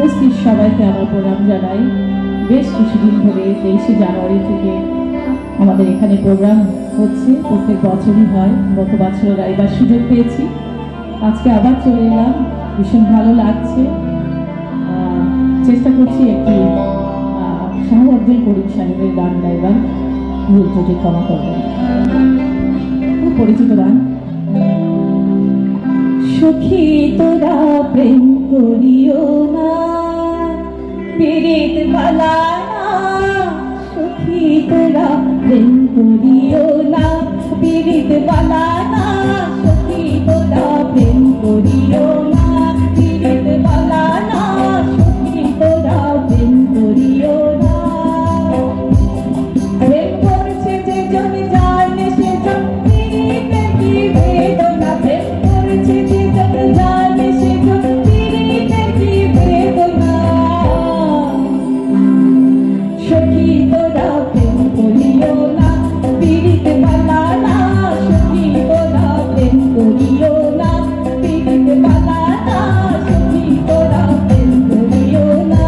উপস্থিত সবাইকে আমার প্রণাম জানাই। বেশ কিছুদিন ধরে 23শে জানুয়ারি থেকে আমাদের এখানে প্রোগ্রাম হচ্ছে, প্রত্যেক বছরই হয়। গত বছর এবার সুযোগ পেয়েছি, আজকে আবার চলে এলাম, ভীষণ ভালো লাগছে। চেষ্টা করছি একটি শাহ আব্দুল করিম সাহেবের গান গাইবার, ভুল ত্রুটি ক্ষমা করবেন। খুব পরিচিত গান। সখী তোরা প্রেম করিও না, পীড়িত বালা না। সখী তোরা প্রেম করিও না, পীড়িত বালা না। সখী তোরা প্রেম করিও না, পীড়িত বালা না। সখী তোরা প্রেম করিও না। প্রেম করছে যে জন জানে সে জন পীড়িতে কি বেদনা। প্রেম করছে যে জন জানে সে জন পীড়িতে কি বেদনা। সখী তোরা প্রেম করিও না, পীড়িত বালা না। সখী তোরা প্রেম করিও না, পীড়িত বালা না। সখী তোরা প্রেম করিও না।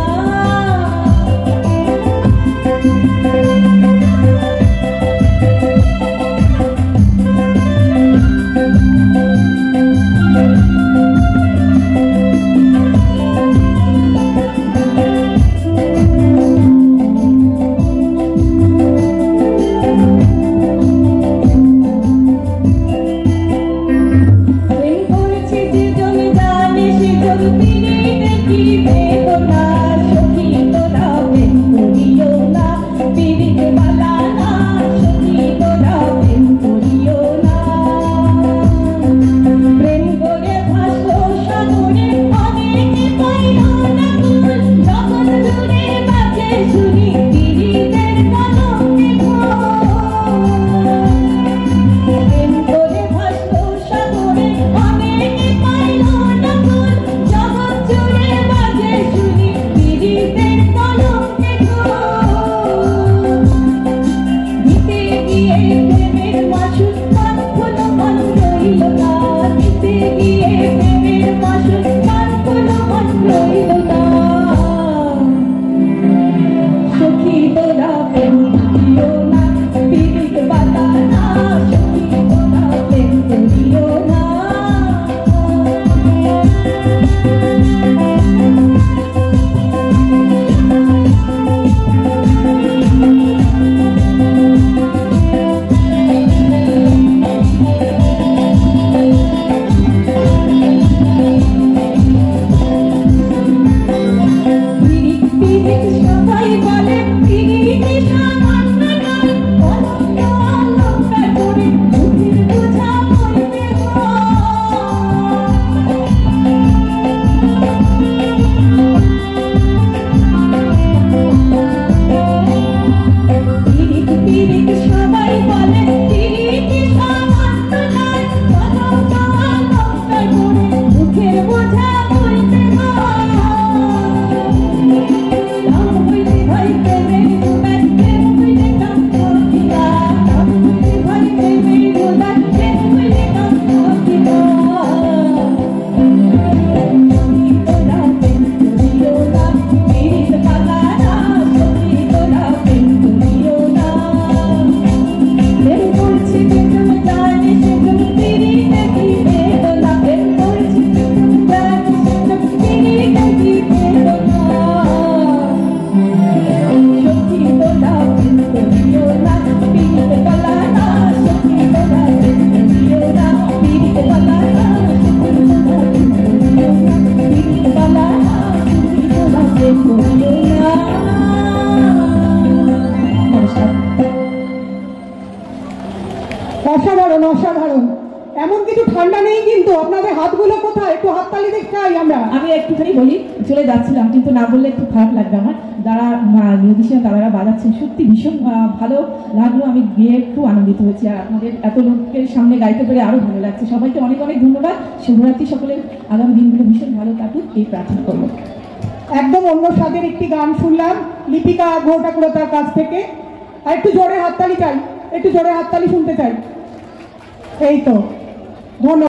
অসাধারণ অসাধারণ। এমন কিছু ঠান্ডা নেই কিন্তু আপনাদের হাতগুলো কোথায়? একটু হাততালি দেখতে চাই আমরা। আমি একটুখানি বলি, চলে যাচ্ছিলাম কিন্তু না বললে একটু খারাপ লাগবে আমার। যারা মিউজিশিয়ান তারা বাজাচ্ছেন, সত্যি ভীষণ ভালো লাগলো। আমি গিয়ে একটু আনন্দিত হয়েছি, আর আপনাদের এত লোকের সামনে গাইতে পেরে আরো ভালো লাগছে। সবাইকে অনেক অনেক ধন্যবাদ। শুভরাত্রি সকলের, আগামী দিনগুলো ভীষণ ভালো কাটুক এই প্রার্থনা করবো। একদম অন্য স্বাদের একটি গান শুনলাম লিপিকা ঘোটাকুড়তার কাছ থেকে। আর একটু জোরে হাততালি চাই, একটু জোরে হাততালি শুনতে চাই। এই তো, ধন্যবাদ।